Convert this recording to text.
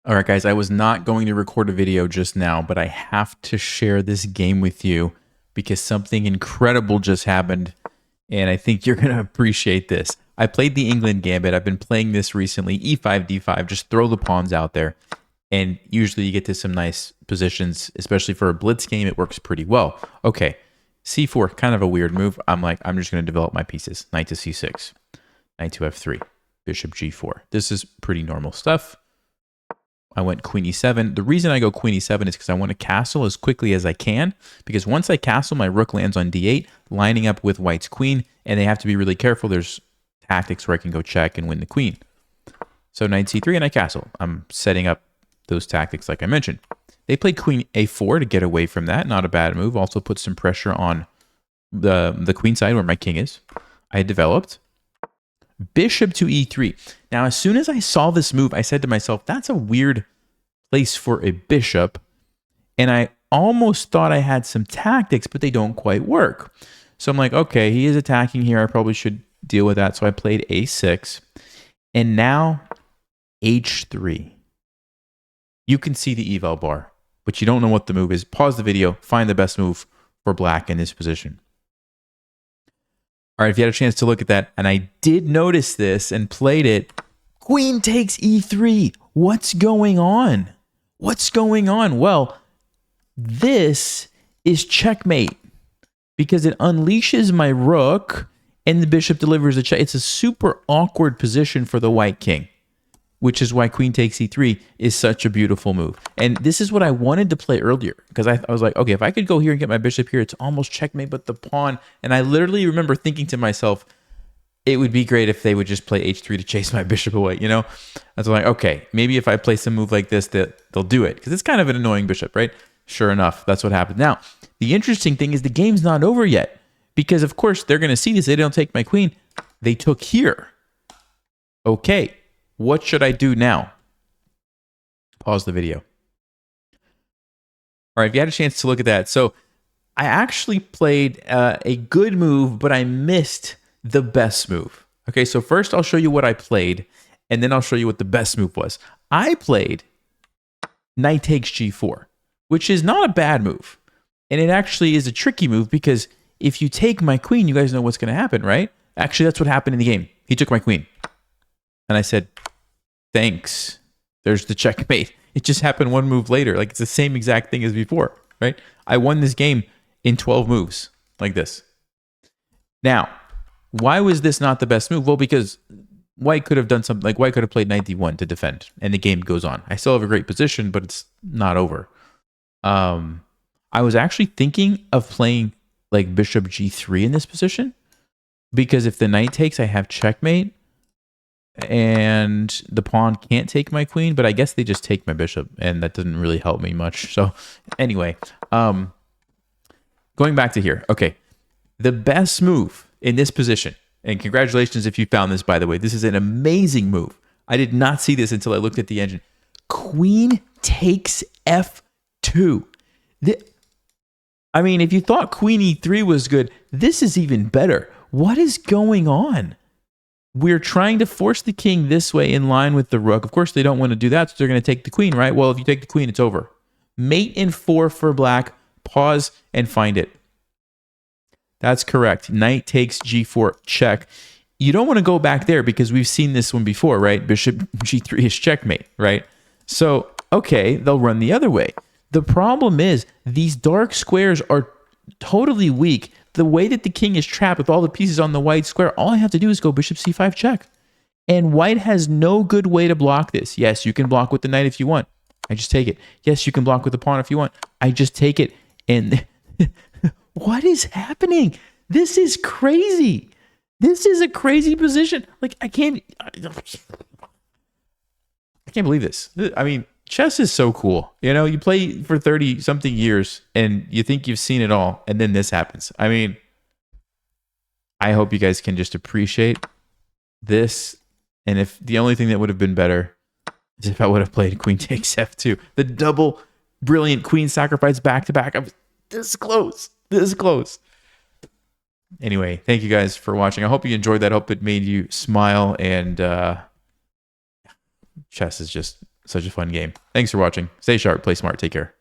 All right, guys, I was not going to record a video just now, but I have to share this game with you because something incredible just happened, and I think you're going to appreciate this. I played the England Gambit. I've been playing this recently, e5, d5, just throw the pawns out there, and usually you get to some nice positions, especially for a blitz game, it works pretty well. Okay, c4, kind of a weird move. I'm just going to develop my pieces. Knight to c6, knight to f3, bishop g4. This is pretty normal stuff. I went queen e7. The reason I go queen e7 is because I want to castle as quickly as I can, because once I castle, my rook lands on d8, lining up with white's queen, and they have to be really careful. There's tactics where I can go check and win the queen. So knight c3 and I castle. I'm setting up those tactics like I mentioned. They played queen a4 to get away from that. Not a bad move. Also put some pressure on the queen side where my king is. I developed bishop to e3. Now, as soon as I saw this move, I said to myself, that's a weird place for a bishop. And I almost thought I had some tactics, but they don't quite work. So I'm like, okay, he is attacking here. I probably should deal with that. So I played a6. And now h3. You can see the eval bar, but you don't know what the move is. Pause the video, find the best move for black in this position. All right, if you had a chance to look at that, and I did notice this and played it, queen takes e3. What's going on? What's going on? Well, this is checkmate because it unleashes my rook and the bishop delivers a check. It's a super awkward position for the white king, which is why queen takes e3 is such a beautiful move. And this is what I wanted to play earlier because I was like, okay, if I could go here and get my bishop here, it's almost checkmate, but the pawn. And I literally remember thinking to myself, it would be great if they would just play h3 to chase my bishop away, you know? I was like, okay, maybe if I play some move like this, they'll do it because it's kind of an annoying bishop, right? Sure enough, that's what happened. Now, the interesting thing is the game's not over yet because, of course, they're going to see this. They don't take my queen. They took here. Okay. What should I do now? Pause the video. All right, if you had a chance to look at that. So I actually played a good move, but I missed the best move. Okay, so first I'll show you what I played, and then I'll show you what the best move was. I played knight takes g4, which is not a bad move. And it actually is a tricky move because if you take my queen, you guys know what's going to happen, right? Actually, that's what happened in the game. He took my queen. And I said, thanks. There's the checkmate. It just happened one move later. Like it's the same exact thing as before, right? I won this game in 12 moves like this. Now, why was this not the best move? Well, because white could have done something like white could have played knight d1 to defend and the game goes on. I still have a great position, but it's not over. I was actually thinking of playing like bishop g3 in this position because if the knight takes, I have checkmate. And the pawn can't take my queen, but I guess they just take my bishop, and that doesn't really help me much. So anyway, going back to here. Okay, the best move in this position, and congratulations if you found this, by the way. This is an amazing move. I did not see this until I looked at the engine. Queen takes f2. I mean, if you thought queen e3 was good, this is even better. What is going on? We're trying to force the king this way in line with the rook. Of course, they don't want to do that, so they're going to take the queen, right? Well, if you take the queen, it's over. Mate in 4 for black. Pause and find it. That's correct. Knight takes g4, check. You don't want to go back there because we've seen this one before, right? Bishop g3 is checkmate, right? So, okay, they'll run the other way. The problem is these dark squares are totally weak. The way that the king is trapped with all the pieces on the white square, all I have to do is go bishop c5 check. And white has no good way to block this. Yes, you can block with the knight if you want. I just take it. Yes, you can block with the pawn if you want. I just take it. And what is happening? This is crazy. This is a crazy position. Like, I can't believe this. I mean, chess is so cool. You know, you play for 30 something years and you think you've seen it all, and then this happens. I mean, I hope you guys can just appreciate this. And if the only thing that would have been better is if I would have played queen takes f2, the double brilliant queen sacrifice back to back. I was this close. This close. Anyway, thank you guys for watching. I hope you enjoyed that. I hope it made you smile. And chess is just Such a fun game. Thanks for watching. Stay sharp, play smart, take care.